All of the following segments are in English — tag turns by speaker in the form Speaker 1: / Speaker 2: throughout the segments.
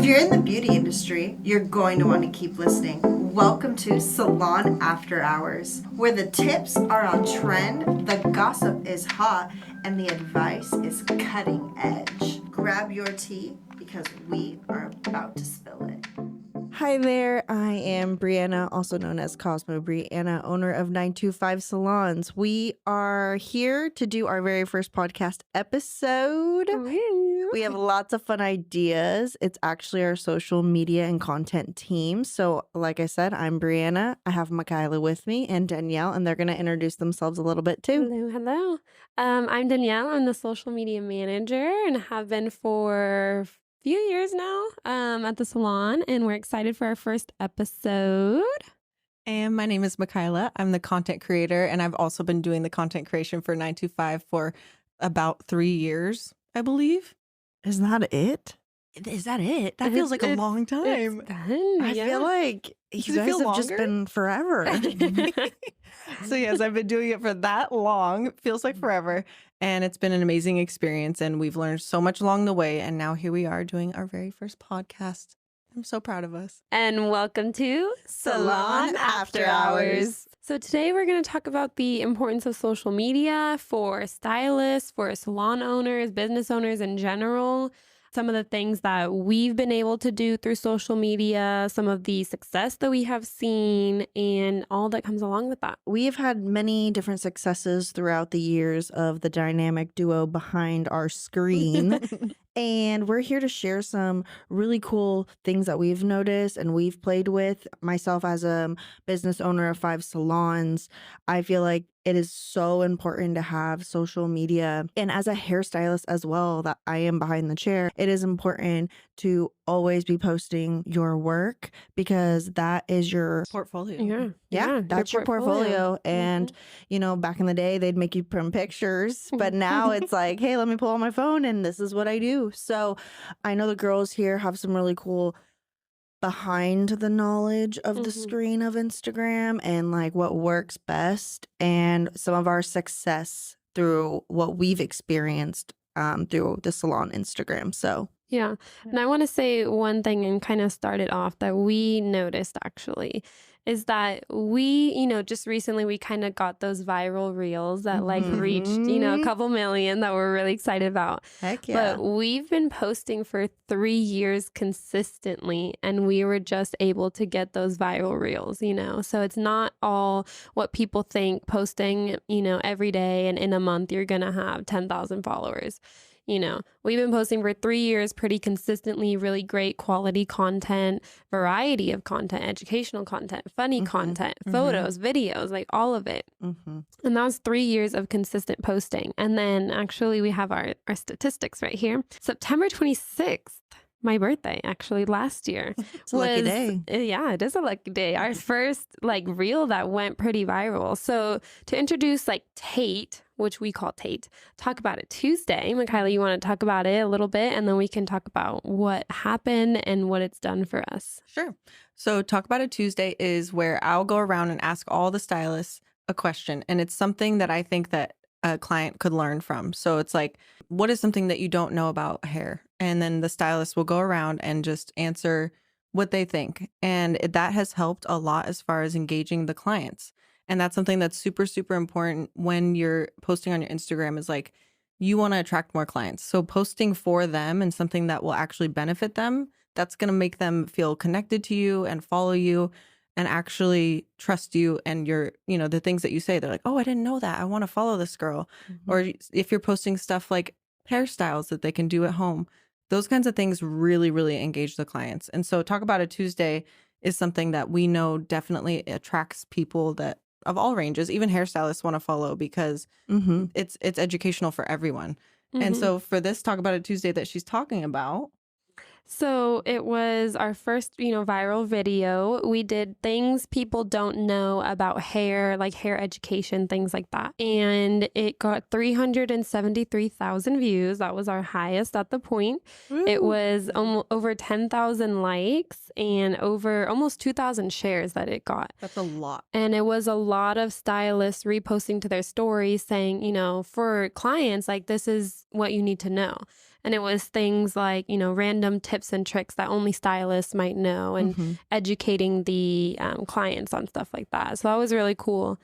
Speaker 1: If you're in the beauty industry, you're going to want to keep listening. Welcome to Salon After Hours, where the tips are on trend, the gossip is hot, and the advice is cutting edge. Grab your tea because we are about to spill it.
Speaker 2: Hi there, I am Brianna, also known as Cosmo Brianna, owner of 925 Salons. We are here to do our very first podcast episode. We have lots of fun ideas. It's actually our social media and content team. So, like I said, I'm Brianna. I have Michaela with me and Danielle, and they're going to introduce themselves a little bit too.
Speaker 3: Hello. I'm Danielle. I'm the social media manager and have been for few years now at the salon, and we're excited for our first episode.
Speaker 4: And my name is Michaela. I'm the content creator, and I've also been doing the content creation for 925 for about 3 years, I believe.
Speaker 2: Is that it?
Speaker 4: Is that it? That feels like a long time.
Speaker 2: I feel like you
Speaker 4: Does it
Speaker 2: guys
Speaker 4: feel
Speaker 2: have just
Speaker 4: longer?
Speaker 2: been forever.
Speaker 4: So yes, I've been doing it for that long. It feels like forever. And it's been an amazing experience. And we've learned so much along the way. And now here we are doing our very first podcast. I'm so proud of us.
Speaker 3: And welcome to
Speaker 1: Salon After Hours.
Speaker 3: So today we're going to talk about the importance of social media for stylists, for salon owners, business owners in general. Some of the things that we've been able to do through social media, some of the success that we have seen, and all that comes along with that.
Speaker 2: We have had many different successes throughout the years of the dynamic duo behind our screen. And we're here to share some really cool things that we've noticed and we've played with. Myself, as a business owner of 5 salons, I feel like it is so important to have social media. And as a hairstylist as well, that I am behind the chair, it is important to always be posting your work because that is your
Speaker 4: Portfolio.
Speaker 2: that's your portfolio. And, you know, back in the day, they'd make you print pictures, but now it's like, hey, let me pull out my phone and this is what I do. So I know the girls here have some really cool behind the knowledge of the screen of Instagram and like what works best and some of our success through what we've experienced through the salon Instagram. So
Speaker 3: Yeah. And I want to say one thing and kind of start it off that we noticed actually is that we, just recently we kind of got those viral reels that like reached, a couple million that we're really excited about.
Speaker 2: heck yeah.
Speaker 3: But we've been posting for 3 years consistently and we were just able to get those viral reels, So it's not all what people think posting, every day and in a month you're going to have 10,000 followers. We've been posting for 3 years pretty consistently, really great quality content, variety of content, educational content, funny content, photos, videos, like all of it. And that was 3 years of consistent posting. And then actually we have our statistics right here. September 26th. My birthday, actually, last year.
Speaker 2: It's a lucky day.
Speaker 3: Yeah, it is a lucky day. Our first reel that went pretty viral. So to introduce Tate, which we call Tate, Talk About It Tuesday. Michaela, you want to talk about it a little bit and then we can talk about what happened and what it's done for us.
Speaker 4: Sure. So Talk About It Tuesday is where I'll go around and ask all the stylists a question. And it's something that I think that a client could learn from. So it's like, what is something that you don't know about hair? And then the stylist will go around and just answer what they think. And that has helped a lot as far as engaging the clients. And that's something that's super, super important when you're posting on your Instagram is like, you want to attract more clients. So posting for them and something that will actually benefit them, that's going to make them feel connected to you and follow you and actually trust you and your, the things that you say. They're like, oh, I didn't know that. I want to follow this girl. Or if you're posting stuff like hairstyles that they can do at home, those kinds of things really, really engage the clients. And so Talk About It Tuesday is something that we know definitely attracts people that of all ranges, even hairstylists want to follow because it's educational for everyone. And so for this Talk About It Tuesday that she's talking about,
Speaker 3: So it was our first, viral video. We did things people don't know about hair, like hair education, things like that. And it got 373,000 views. That was our highest at the point.
Speaker 2: Woo.
Speaker 3: It was over 10,000 likes and over almost 2,000 shares that it got.
Speaker 4: that's a lot.
Speaker 3: And it was a lot of stylists reposting to their stories saying, for clients, like, this is what you need to know. And it was things like, you know, random tips and tricks that only stylists might know, and educating the clients on stuff like that. So that was really cool.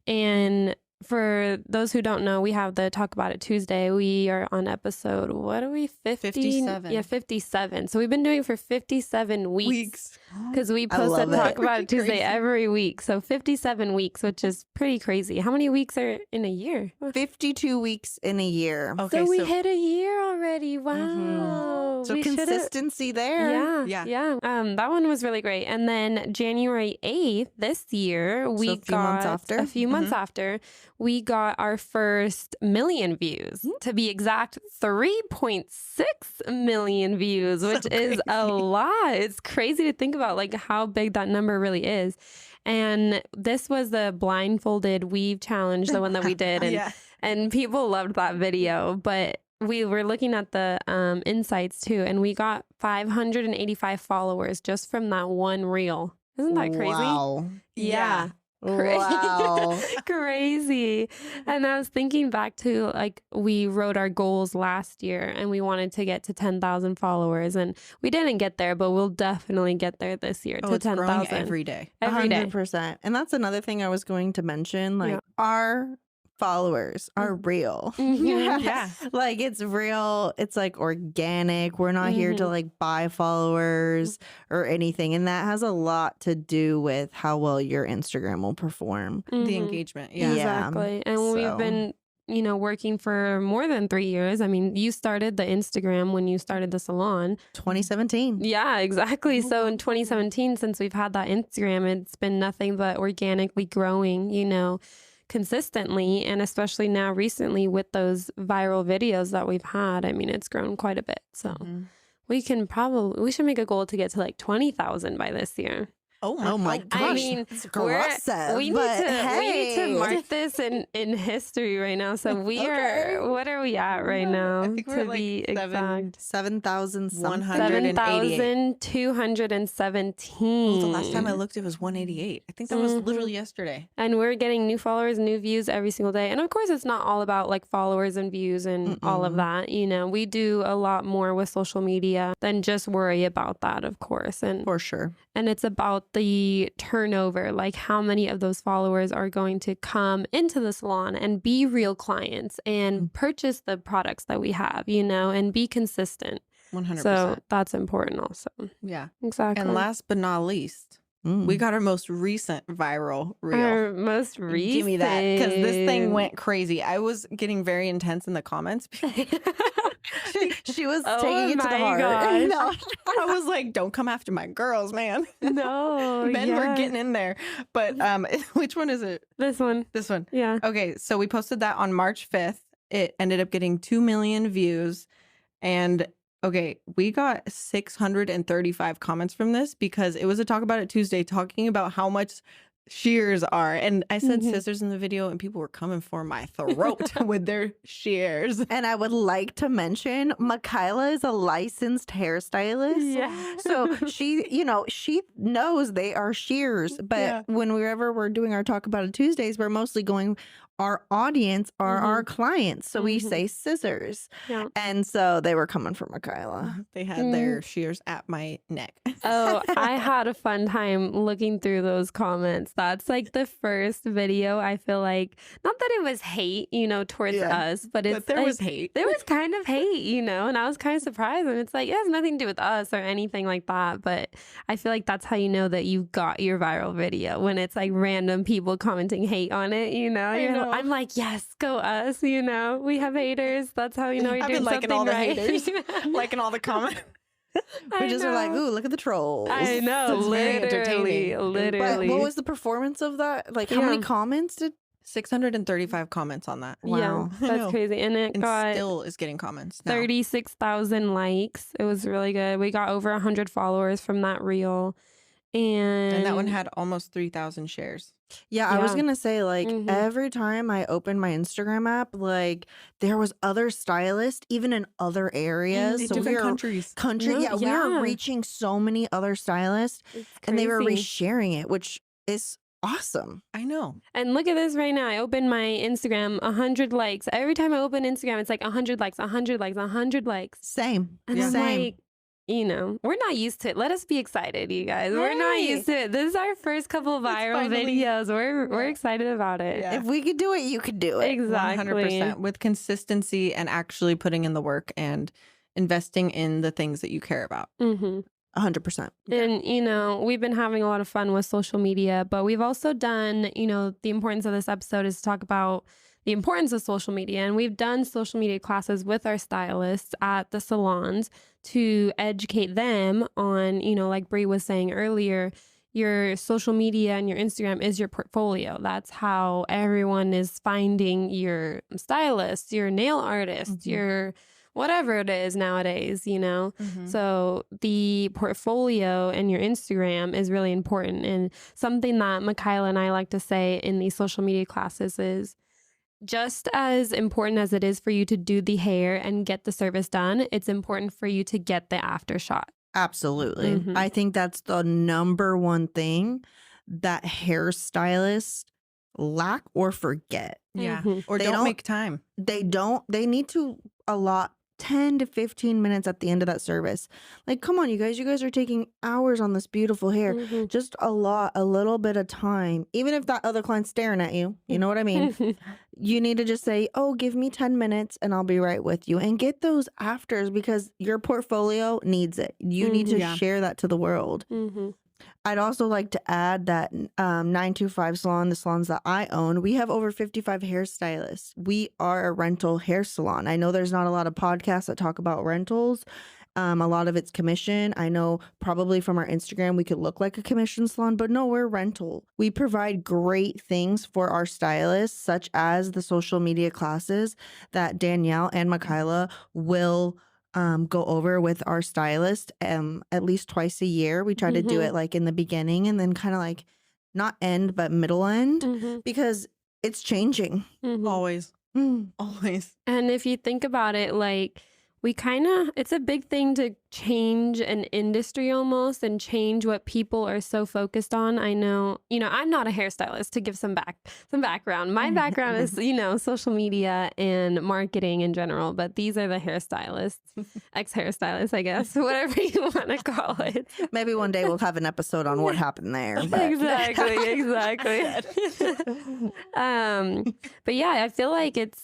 Speaker 3: And for those who don't know, we have the Talk About It Tuesday. We are on episode, what are we,
Speaker 4: 57.
Speaker 3: Yeah, 57. So we've been doing it for 57 weeks. Because we
Speaker 2: I
Speaker 3: post a
Speaker 2: love
Speaker 3: Talk
Speaker 2: it.
Speaker 3: About It Tuesday
Speaker 4: Crazy.
Speaker 3: every week. So 57 weeks, which is pretty crazy. How many weeks are in a year?
Speaker 2: 52 weeks in a year.
Speaker 4: Okay,
Speaker 3: So we hit a year already. Wow.
Speaker 2: So
Speaker 3: We shoulda-
Speaker 2: consistency there.
Speaker 3: Yeah. That one was really great. And then January 8th this year, we
Speaker 2: a few months after?
Speaker 3: a few months after, we got our first million views. To be exact, 3.6 million views, which is a lot. It's crazy to think about like how big that number really is. And this was the blindfolded weave challenge, the one that we did. And and people loved that video, but we were looking at the insights too, and we got 585 followers just from that one reel. Isn't that crazy?
Speaker 2: Wow.
Speaker 3: Yeah.
Speaker 2: Wow.
Speaker 3: Crazy. And I was thinking back to like we wrote our goals last year and we wanted to get to 10,000 followers, and we didn't get there, but we'll definitely get there this year to
Speaker 4: it's growing
Speaker 3: 10,000
Speaker 4: every day.
Speaker 3: Every day.
Speaker 2: 100%. And that's another thing I was going to mention. Like
Speaker 3: Yeah.
Speaker 2: our followers are real.
Speaker 3: Mhm.
Speaker 4: Yeah.
Speaker 2: Like it's real. It's like organic. We're not here to like buy followers or anything. And that has a lot to do with how well your Instagram will perform.
Speaker 4: The
Speaker 3: Mhm.
Speaker 4: engagement. Yeah.
Speaker 3: Exactly. And
Speaker 2: So-
Speaker 3: we've been, you know, working for more than 3 years. I mean, you started the Instagram when you started the salon.
Speaker 2: 2017.
Speaker 3: Yeah, exactly. So in 2017, since we've had that Instagram, it's been nothing but organically growing, you know, consistently. And especially now recently with those viral videos that we've had, I mean, it's grown quite a bit. So we should make a goal to get to like 20,000 by this year.
Speaker 2: Oh my gosh.
Speaker 3: I mean,
Speaker 2: it's aggressive,
Speaker 3: we need
Speaker 2: but
Speaker 3: to
Speaker 2: hey.
Speaker 3: mark this in history right now. So we are, what are we at right now?
Speaker 4: I think we're
Speaker 3: to
Speaker 4: at, like,
Speaker 3: be exact,
Speaker 2: 7,000 something.
Speaker 3: 7,217.
Speaker 4: The last time I looked, it was 188. I think that was literally yesterday.
Speaker 3: And we're getting new followers, new views every single day. And of course, it's not all about like followers and views and all of that. You know, we do a lot more with social media than just worry about that, of course. And
Speaker 2: For sure.
Speaker 3: And it's about the turnover, like how many of those followers are going to come into the salon and be real clients and purchase the products that we have, you know, and be consistent.
Speaker 4: 100%.
Speaker 3: So that's important also.
Speaker 4: Yeah.
Speaker 3: Exactly.
Speaker 4: And last but not least, we got our most recent viral reel.
Speaker 3: Our most recent.
Speaker 4: Give me that, because this thing went crazy. I was getting very intense in the comments.
Speaker 2: She was
Speaker 3: Oh
Speaker 2: taking it to the
Speaker 3: my
Speaker 2: heart.
Speaker 3: gosh.
Speaker 2: No.
Speaker 4: I was like, don't come after my girls, man.
Speaker 3: No.
Speaker 4: Men were
Speaker 3: yeah.
Speaker 4: getting in there. But which one is it?
Speaker 3: This one.
Speaker 4: This one.
Speaker 3: Yeah.
Speaker 4: Okay, so we posted that on March 5th. It ended up getting 2 million views. And okay, we got 635 comments from this because it was a Talk About It Tuesday talking about how much shears are. And I said scissors in the video, and people were coming for my throat with their shears.
Speaker 2: And I would like to mention, Michaela is a licensed hairstylist.
Speaker 3: Yeah.
Speaker 2: So she, you know, she knows they are shears. But whenever we're doing our Talk About It Tuesdays, we're mostly going, our audience are our clients. So we say scissors.
Speaker 3: Yeah.
Speaker 2: And so they were coming for Michaela.
Speaker 4: They had their shears at my neck.
Speaker 3: Oh, I had a fun time looking through those comments. That's like the first video. I feel like, not that it was hate, you know, towards us, but it's
Speaker 4: there
Speaker 3: like,
Speaker 4: was hate.
Speaker 3: There was kind of hate, you know, and I was kind of surprised. And it's like, it has nothing to do with us or anything like that. But I feel like that's how you know that you got your viral video, when it's like random people commenting hate on it, you know. I'm like, yes, go us, you know. We have haters. That's how you know you're
Speaker 4: I've
Speaker 3: doing
Speaker 4: been liking
Speaker 3: something
Speaker 4: all the
Speaker 3: right.
Speaker 4: haters, liking all the comments.
Speaker 2: We just are like,
Speaker 3: know.
Speaker 2: ooh, look at the trolls.
Speaker 3: I know,
Speaker 4: It's very
Speaker 3: literally.
Speaker 2: But what was the performance of that? Like, how many comments did?
Speaker 4: 635 comments on that.
Speaker 2: Wow.
Speaker 3: Yeah,
Speaker 4: I
Speaker 3: that's
Speaker 4: know.
Speaker 3: crazy. And it
Speaker 4: And
Speaker 3: got
Speaker 4: still is getting comments now.
Speaker 3: 36,000 likes. It was really good. We got over 100 followers from that reel.
Speaker 4: And that one had almost 3,000 shares.
Speaker 2: Yeah, I was
Speaker 3: Yeah.
Speaker 2: gonna say, like, every time I opened my Instagram app, like, there was other stylists, even in other areas.
Speaker 4: In
Speaker 2: So
Speaker 4: different
Speaker 2: we
Speaker 4: countries.
Speaker 3: Yeah,
Speaker 2: we were reaching so many other stylists,
Speaker 3: It's
Speaker 2: and they were
Speaker 3: crazy.
Speaker 2: resharing it, which is awesome.
Speaker 4: I know.
Speaker 3: And look at this right now. I open my Instagram, 100 likes. Every time I open Instagram, it's like 100 likes, 100 likes, 100 likes.
Speaker 2: Same.
Speaker 3: And I'm
Speaker 2: Same.
Speaker 3: like, we're not used to it. Let us be excited, you guys. We're not
Speaker 2: Right.
Speaker 3: used to it. This is our first couple viral
Speaker 4: finally-
Speaker 3: videos. We're
Speaker 4: Yeah.
Speaker 3: excited about it.
Speaker 4: Yeah.
Speaker 2: If we could do it, you could do it.
Speaker 3: Exactly.
Speaker 4: 100% with consistency and actually putting in the work and investing in the things that you care about.
Speaker 3: Mm-hmm.
Speaker 2: 100%.
Speaker 3: And, we've been having a lot of fun with social media, but we've also done, the importance of this episode is to talk about the importance of social media. And we've done social media classes with our stylists at the salons to educate them on, like Bree was saying earlier, your social media and your Instagram is your portfolio. That's how everyone is finding your stylist, your nail artist, your whatever it is nowadays, So the portfolio and your Instagram is really important. And something that Michaela and I like to say in these social media classes is just as important as it is for you to do the hair and get the service done, it's important for you to get the after shot.
Speaker 2: Absolutely.
Speaker 3: Mhm.
Speaker 2: I think that's the number one thing that hairstylists lack or forget.
Speaker 4: Yeah.
Speaker 3: Mhm.
Speaker 4: Or
Speaker 2: They
Speaker 4: don't
Speaker 2: don't-
Speaker 4: make time.
Speaker 2: They need to allot 10 to 15 minutes at the end of that service. Like, come on, you guys are taking hours on this beautiful hair.
Speaker 3: Mhm.
Speaker 2: Just a little bit of time. Even if that other client's staring at you, you know what I mean? You need to just say, oh, give me 10 minutes and I'll be right with you. And get those afters because your portfolio needs it. You need to
Speaker 4: Yeah.
Speaker 2: share that to the world.
Speaker 3: Mhm.
Speaker 2: I'd also like to add that 925 Salon, the salons that I own, we have over 55 hairstylists. We are a rental hair salon. I know there's not a lot of podcasts that talk about rentals. A lot of it's commission. I know probably from our Instagram we could look like a commission salon, but no, we're rental. We provide great things for our stylists, such as the social media classes that Danielle and Michaela will go over with our stylist at least twice a year. We try to do it like in the beginning and then kind of like not end but middle end
Speaker 3: Mhm.
Speaker 2: because it's changing.
Speaker 3: Mhm.
Speaker 4: Always.
Speaker 2: Mm.
Speaker 4: Always.
Speaker 3: And if you think about it, like it's a big thing to change an industry almost and change what people are so focused on. I know, I'm not a hairstylist to give some background. My background is, social media and marketing in general, but these are the hairstylists, ex-hairstylists, I guess, whatever you want to call it.
Speaker 2: Maybe one day we'll have an episode on what happened there. But.
Speaker 3: Exactly. But yeah, I feel like it's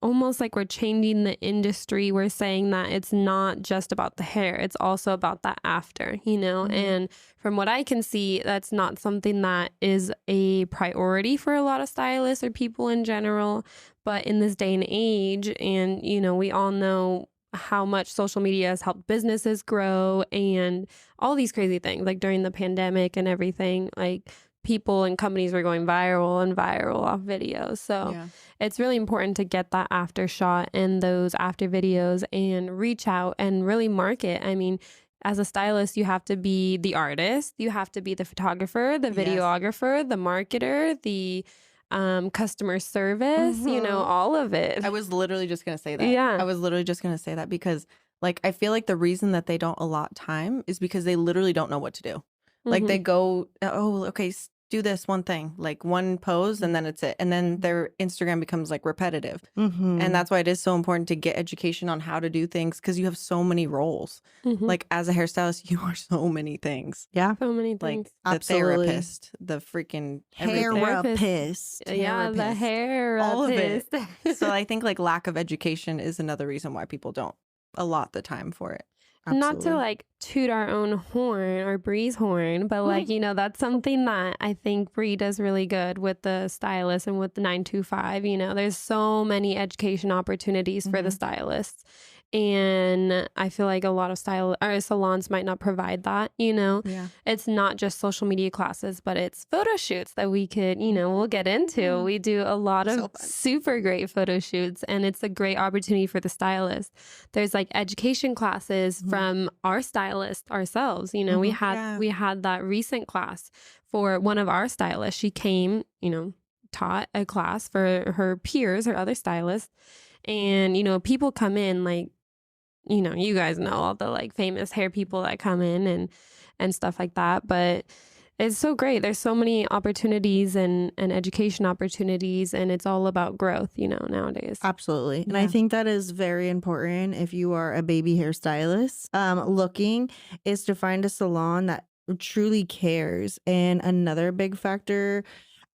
Speaker 3: almost like we're changing the industry. We're saying that it's not just about the hair, it's also about that after, and from what I can see, that's not something that is a priority for a lot of stylists or people in general. But in this day and age, and we all know how much social media has helped businesses grow and all these crazy things, like during the pandemic and everything, like people and companies were going viral and viral off videos. So
Speaker 4: Yeah.
Speaker 3: it's really important to get that after shot and those after videos and reach out and really market. I mean, as a stylist, you have to be the artist, you have to be the photographer, the
Speaker 4: Yes.
Speaker 3: videographer, the marketer, the customer service, all of it.
Speaker 4: I was literally just going to say that.
Speaker 3: Yeah.
Speaker 4: I was literally just going to say that because like I feel like the reason that they don't allot time is because they literally don't know what to do. Like they go, oh, okay, do this one thing, like one pose and then it's it. And then their Instagram becomes like repetitive.
Speaker 2: Mhm.
Speaker 4: And that's why it is so important to get education on how to do things because you have so many roles.
Speaker 3: Mhm.
Speaker 4: Like as a hairstylist, you are so many things.
Speaker 2: Yeah.
Speaker 3: So many
Speaker 4: Like
Speaker 3: things.
Speaker 4: the
Speaker 2: Absolutely.
Speaker 4: therapist, the freaking everything.
Speaker 2: Therapist.
Speaker 3: Yeah, the
Speaker 2: Therapist.
Speaker 3: hair.
Speaker 4: All of it. So I think like lack of education is another reason why people don't allot the time for it.
Speaker 3: Not to
Speaker 2: Absolutely.
Speaker 3: like toot our own horn or Bree's horn, but like, that's something that I think Bree does really good with the stylist and with the 925. There's so many education opportunities for the stylists. And I feel like a lot of salons might not provide that,
Speaker 4: Yeah.
Speaker 3: It's not just social media classes, but it's photo shoots that we could, we'll get into. We do a lot of
Speaker 2: So fun.
Speaker 3: super great photo shoots, and it's a great opportunity for the stylist. There's like education classes from our stylist ourselves. We
Speaker 4: Yeah.
Speaker 3: had that recent class for one of our stylists. She came, taught a class for her peers, her other stylists. And, people come in like, you guys know all the like famous hair people that come in and stuff like that. But it's so great. There's so many opportunities and education opportunities, and it's all about growth, nowadays.
Speaker 2: Absolutely. And
Speaker 4: Yeah.
Speaker 2: I think that is very important if you are a baby hairstylist. Looking is to find a salon that truly cares. And another big factor,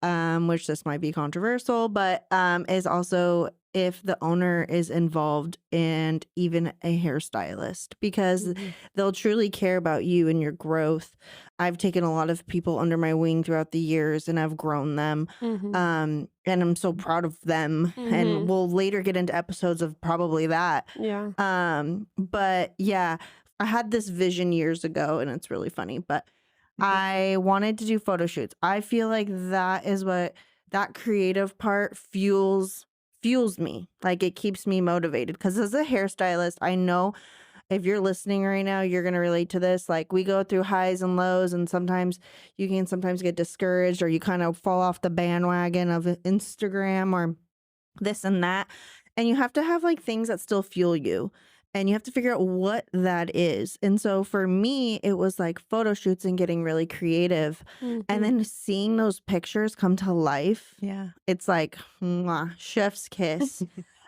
Speaker 2: which this might be controversial, but is also if the owner is involved and even a hairstylist, because
Speaker 3: Mhm.
Speaker 2: they'll truly care about you and your growth. I've taken a lot of people under my wing throughout the years and I've grown them.
Speaker 3: Mhm.
Speaker 2: And I'm so proud of them. And
Speaker 3: Mhm.
Speaker 2: we'll later get into episodes of probably that.
Speaker 3: Yeah.
Speaker 2: But yeah, I had this vision years ago and it's really funny, but I wanted to do photo shoots. I feel like that is what that creative part fuels me. Like it keeps me motivated because as a hairstylist, I know if you're listening right now, you're going to relate to this. Like we go through highs and lows and sometimes you can sometimes get discouraged or you kind of fall off the bandwagon of Instagram or this and that. And you have to have like things that still fuel you. And you have to figure out what that is. And so for me, it was like photo shoots and getting really creative.
Speaker 3: Mhm.
Speaker 2: And then seeing those pictures come to life,
Speaker 4: Yeah.
Speaker 2: it's like mwah, chef's kiss.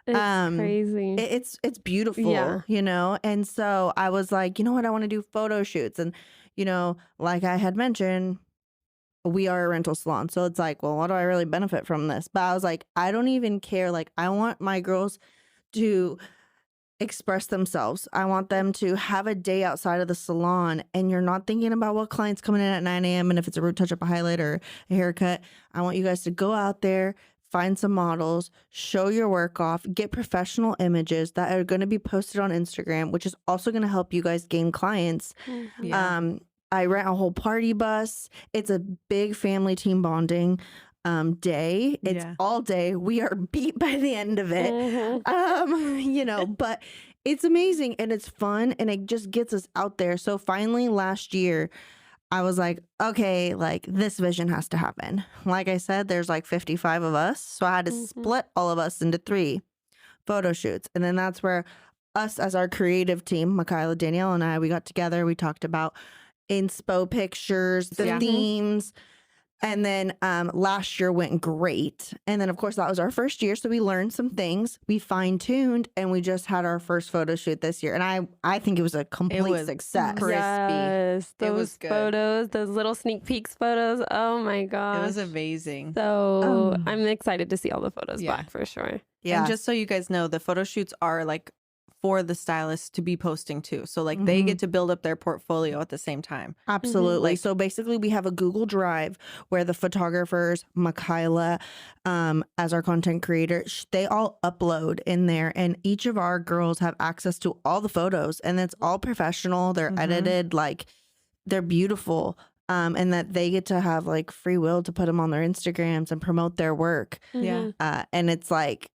Speaker 3: It's crazy.
Speaker 2: It's beautiful,
Speaker 3: Yeah.
Speaker 2: And so I was like, you know what? I want to do photo shoots. And, like I had mentioned, we are a rental salon. So it's like, well, what do I really benefit from this? But I was like, I don't even care. Like, I want my girls to express themselves. I want them to have a day outside of the salon and you're not thinking about what client's coming in at 9 a.m. and if it's a root touch up, a highlight, or a haircut. I want you guys to go out there, find some models, show your work off, get professional images that are going to be posted on Instagram, which is also going to help you guys gain clients.
Speaker 3: Mhm.
Speaker 4: Yeah.
Speaker 2: I rent a whole party bus. It's a big family team bonding day. It's
Speaker 4: Yeah.
Speaker 2: all day. We are beat by the end of it.
Speaker 3: Mhm.
Speaker 2: But it's amazing and it's fun and it just gets us out there. So finally last year, I was like, okay, like this vision has to happen. Like I said, there's like 55 of us. So I had to
Speaker 3: Mhm.
Speaker 2: split all of us into 3 photo shoots. And then that's where us as our creative team, Michaela, Danielle, and I, we got together. We talked about inspo pictures, the
Speaker 4: Yeah.
Speaker 2: themes. And then last year went great. And then, of course, that was our first year. So we learned some things. We fine-tuned and we just had our first photo shoot this year. And I think it was a complete
Speaker 4: was
Speaker 2: success.
Speaker 4: crispy.
Speaker 3: Yes,
Speaker 4: It was
Speaker 3: those
Speaker 4: good.
Speaker 3: photos, those little sneak peeks photos. Oh my
Speaker 4: It
Speaker 3: gosh.
Speaker 4: was amazing.
Speaker 3: So
Speaker 2: Um,
Speaker 3: I'm excited to see all the photos
Speaker 4: Yeah.
Speaker 3: back for sure.
Speaker 2: Yeah.
Speaker 4: And just so you guys know, the photo shoots are like for the stylists to be posting too. So like they get to build up their portfolio at the same time.
Speaker 2: Absolutely.
Speaker 4: Like-
Speaker 2: So basically, we have a Google Drive where the photographers, Michaela, as our content creator, they all upload in there, and each of our girls have access to all the photos, and it's all professional. They're
Speaker 4: Mhm.
Speaker 2: edited, like they're beautiful, and that they get to have like free will to put them on their Instagrams and promote their work.
Speaker 4: Yeah.
Speaker 3: Mhm.
Speaker 2: And it's like,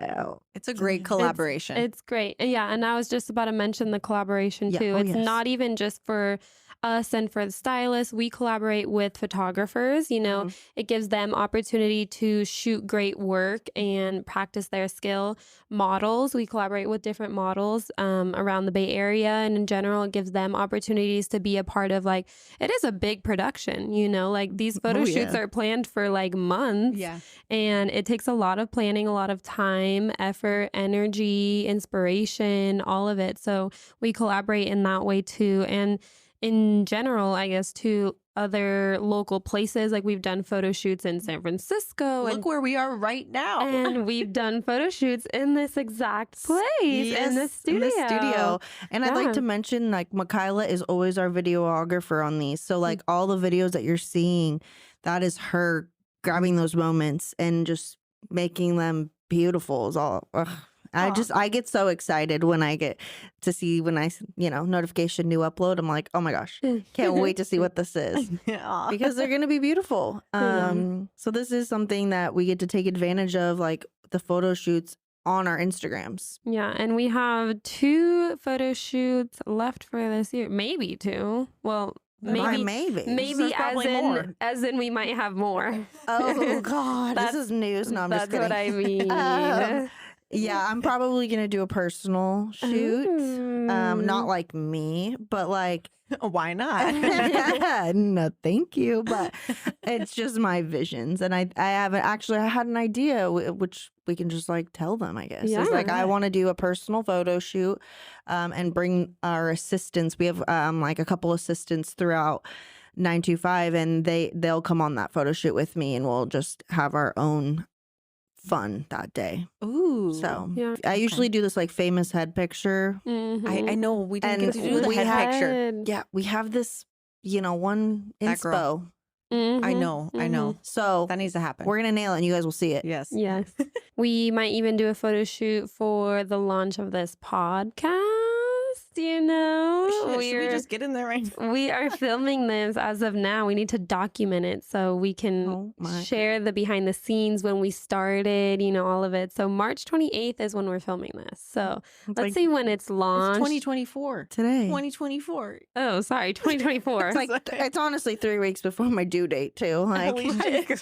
Speaker 2: oh,
Speaker 4: It's a great collaboration.
Speaker 3: It's great. Yeah. And I was just about to mention the collaboration
Speaker 2: Yeah.
Speaker 3: too.
Speaker 2: Oh,
Speaker 3: It's
Speaker 2: yes.
Speaker 3: not even just for us and for the stylists. We collaborate with photographers. It gives them opportunity to shoot great work and practice their skill. Models, we collaborate with different models around the Bay Area. And in general, it gives them opportunities to be a part of like, it is a big production, like these photo
Speaker 2: Oh,
Speaker 3: shoots
Speaker 2: yeah.
Speaker 3: are planned for like months.
Speaker 4: Yeah.
Speaker 3: And it takes a lot of planning, a lot of time, effort, energy, inspiration, all of it. So we collaborate in that way too. And in general, I guess, to other local places, like we've done photo shoots in San Francisco.
Speaker 4: Look where we are right now.
Speaker 3: and we've done photo shoots in this exact place, in this studio.
Speaker 2: In this studio. And I'd like
Speaker 3: Yeah.
Speaker 2: to mention, like, Michaela is always our videographer on these. So, like, all the videos that you're seeing, that is her grabbing those moments and just making them beautiful. Is all. Ugh. I get so excited when I get to see notification new upload. I'm like, oh my gosh, can't wait to see what this is.
Speaker 4: Aw.
Speaker 2: Because they're going to be beautiful.
Speaker 3: Yeah.
Speaker 2: So this is something that we get to take advantage of, like the photo shoots on our Instagrams.
Speaker 3: Yeah, and we have 2 photo shoots left for this year. Maybe 2. Well, maybe
Speaker 2: Maybe.
Speaker 4: There's probably more.
Speaker 3: as in we might have more.
Speaker 2: Oh God, this is news. No, I'm just
Speaker 3: That's
Speaker 2: kidding.
Speaker 3: what I mean.
Speaker 2: Yeah, I'm probably going to do a personal shoot. Not
Speaker 3: Ooh.
Speaker 2: like me, but like
Speaker 4: Why not?
Speaker 2: No, thank you. But it's just my visions. And I haven't actually, I had an idea, which we can just like tell them, I guess. It's like,
Speaker 3: Yeah.
Speaker 2: I want to do a personal photo shoot and bring our assistants. We have like a couple assistants throughout 925, and they'll come on that photo shoot with me, and we'll just have our own fun that day.
Speaker 4: Ooh.
Speaker 2: So
Speaker 3: Yeah.
Speaker 2: I usually do this like famous head picture.
Speaker 3: Mhm.
Speaker 4: I know we didn't
Speaker 2: And
Speaker 4: get to do the
Speaker 2: we
Speaker 4: head
Speaker 2: had-
Speaker 4: picture.
Speaker 2: Yeah, we have this, one
Speaker 4: That girl.
Speaker 2: inspo.
Speaker 4: I
Speaker 3: Mhm.
Speaker 4: know. I know.
Speaker 2: So
Speaker 4: That needs to happen.
Speaker 2: we're gonna nail it, and you guys will see it.
Speaker 4: Yes.
Speaker 3: Yes. We might even do a photo shoot for the launch of this podcast,
Speaker 4: Should we
Speaker 3: We're-
Speaker 4: just get in there right now?
Speaker 3: we are filming this as of now. We need to document it so we can
Speaker 2: Oh my-
Speaker 3: share the behind the scenes when we started, all of it. So March 28th is when we're filming this. So
Speaker 2: It's
Speaker 3: let's
Speaker 2: like
Speaker 3: see when it's
Speaker 4: It's
Speaker 3: launched.
Speaker 4: 2024.
Speaker 2: today.
Speaker 4: 2024.
Speaker 3: Oh, sorry, 2024.
Speaker 2: It's like it's honestly 3 weeks before my due date too. Like
Speaker 4: Holy shit.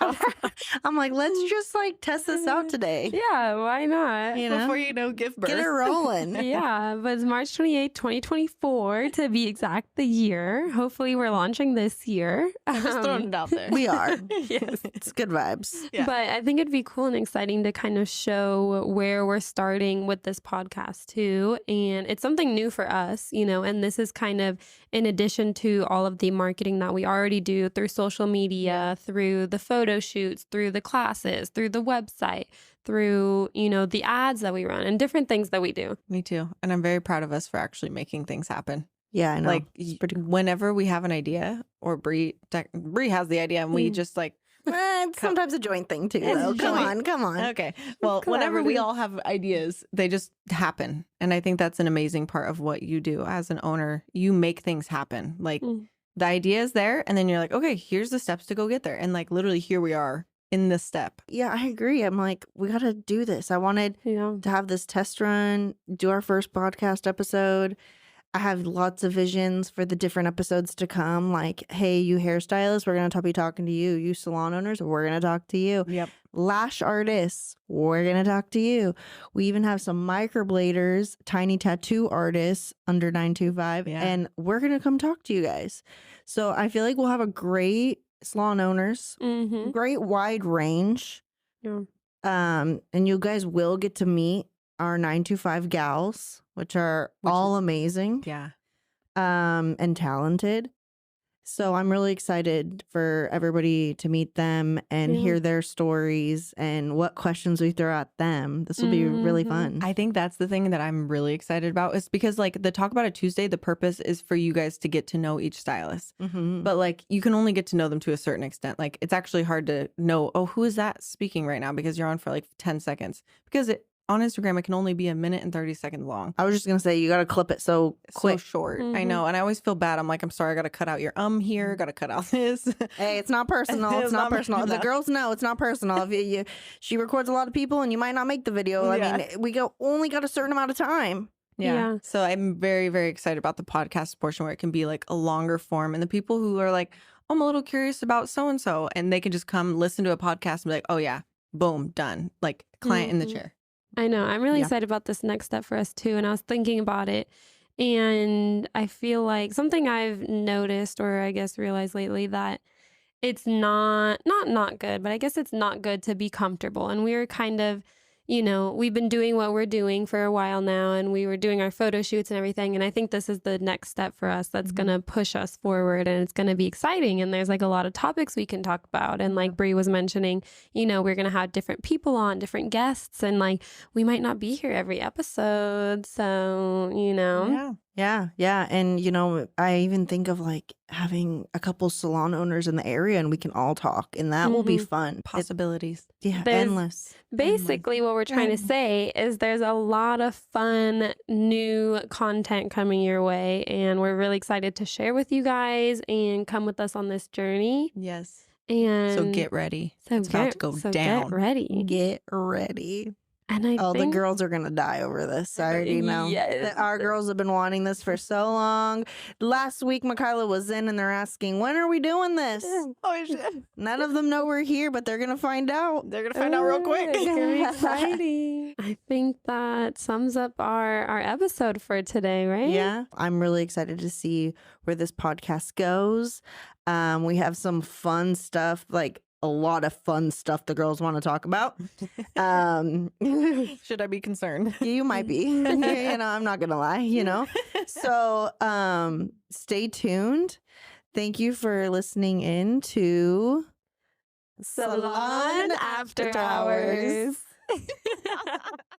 Speaker 2: I'm like, let's just like test this out today.
Speaker 3: Yeah, why not?
Speaker 2: You know,
Speaker 4: Before you know, give birth.
Speaker 2: get it rolling.
Speaker 3: Yeah, but it's March 28th, 2024 to be exact, the year. Hopefully we're launching this year.
Speaker 4: I'm just throwing it out there.
Speaker 2: We are.
Speaker 3: Yes.
Speaker 2: It's good vibes.
Speaker 4: Yeah.
Speaker 3: But I think it'd be cool and exciting to kind of show where we're starting with this podcast too. And it's something new for us, and this is kind of in addition to all of the marketing that we already do through social media, through the photo shoots, through the classes, through the website, through, the ads that we run and different things that we do.
Speaker 4: Me too. And I'm very proud of us for actually making things happen.
Speaker 2: Yeah, I know.
Speaker 4: Like whenever we have an idea, or Bree has the idea, and we just like,
Speaker 2: It's sometimes a joint thing too.
Speaker 4: It's
Speaker 2: Though.
Speaker 4: a
Speaker 2: Come
Speaker 4: joint.
Speaker 2: on.
Speaker 4: okay. Well, whenever we
Speaker 3: Collaborative.
Speaker 4: all have ideas, they just happen. And I think that's an amazing part of what you do as an owner. You make things happen. Like
Speaker 3: Mm.
Speaker 4: the idea is there, and then you're like, okay, here's the steps to go get there. And like literally here we are in this step.
Speaker 2: Yeah, I agree. I'm like, we got to do this. I wanted
Speaker 3: Yeah.
Speaker 2: to have this test run, do our first podcast episode. I have lots of visions for the different episodes to come. Like, hey, you hairstylists, we're going to be talking to you. You salon owners, we're going to talk to you.
Speaker 4: Yep.
Speaker 2: Lash artists, we're going to talk to you. We even have some microbladers, tiny tattoo artists under 925,
Speaker 4: Yeah.
Speaker 2: and we're going to come talk to you guys. So I feel like we'll have a great salon owners,
Speaker 3: Mm-hmm.
Speaker 2: great wide range.
Speaker 3: Yeah.
Speaker 2: And you guys will get to meet our 925 gals, which are
Speaker 4: Which
Speaker 2: all amazing
Speaker 4: Yeah.
Speaker 2: and talented. So I'm really excited for everybody to meet them and
Speaker 3: Yeah.
Speaker 2: hear their stories and what questions we throw at them. This will be really
Speaker 3: Mhm.
Speaker 2: fun.
Speaker 4: I think that's the thing that I'm really excited about, is because like the Talk About It Tuesday, the purpose is for you guys to get to know each stylist.
Speaker 2: Mhm.
Speaker 4: But like you can only get to know them to a certain extent. Like it's actually hard to know, oh, who is that speaking right now? Because you're on for like 10 seconds. Because on Instagram, it can only be 1 minute and 30 seconds long.
Speaker 2: I was just going to say, you got to clip it so quick.
Speaker 4: So short. I
Speaker 3: Mhm.
Speaker 4: know. And I always feel bad. I'm like, I'm sorry, I got to cut out your here, got to cut out this.
Speaker 2: Hey, it's not personal. It's
Speaker 4: It's
Speaker 2: not
Speaker 4: not
Speaker 2: personal. The
Speaker 4: personal.
Speaker 2: girls know it's not personal. If she records a lot of people, and you might not make the video. I
Speaker 4: Yeah.
Speaker 2: mean, we only got a certain amount of time.
Speaker 3: Yeah.
Speaker 4: So I'm very, very excited about the podcast portion where it can be like a longer form. And the people who are like, oh, I'm a little curious about so-and-so, and they can just come listen to a podcast and be like, oh yeah, boom, done. Like client in the
Speaker 3: Mhm.
Speaker 4: chair.
Speaker 3: I know. I'm really
Speaker 2: Yeah.
Speaker 3: excited about this next step for us too. And I was thinking about it. And I feel like something I've noticed, or I guess realized lately, that it's not good, but I guess it's not good to be comfortable. And we were kind of, we've been doing what we're doing for a while now, and we were doing our photo shoots and everything. And I think this is the next step for us that's going to push us forward, and it's going to be exciting. And there's like a lot of topics we can talk about. And like Bree was mentioning, we're going to have different people on, different guests, and like we might not be here every episode. So,
Speaker 2: Yeah. And, I even think of like having a couple salon owners in the area, and we can all talk, and that will be
Speaker 3: Mhm.
Speaker 2: fun.
Speaker 4: Possibilities.
Speaker 2: Yeah,
Speaker 3: There's-
Speaker 2: endless.
Speaker 3: basically what we're trying to say is there's a lot of fun new content coming your way, and we're really excited to share with you guys and come with us on this journey.
Speaker 4: Yes.
Speaker 3: And
Speaker 4: So get ready.
Speaker 3: so
Speaker 4: It's about to go
Speaker 3: so
Speaker 4: down.
Speaker 3: Get ready.
Speaker 2: Get ready.
Speaker 3: And I
Speaker 2: Oh, the
Speaker 3: think
Speaker 2: girls are going to die over this. I already know.
Speaker 3: Yes.
Speaker 2: Our girls have been wanting this for so long. Last week, Makayla was in and they're asking, when are we doing this?
Speaker 4: Oh, shit.
Speaker 2: None of them know we're here, but they're going to find out.
Speaker 4: They're going to find out real quick.
Speaker 3: It's gonna be exciting. I think that sums up our episode for today, right?
Speaker 2: Yeah, I'm really excited to see where this podcast goes. We have some fun stuff, like a lot of fun stuff the girls want to talk about.
Speaker 4: Should I be concerned?
Speaker 2: You might be. You know, I'm not gonna lie, you know. So stay tuned. Thank you for listening in to
Speaker 3: Salon After Hours.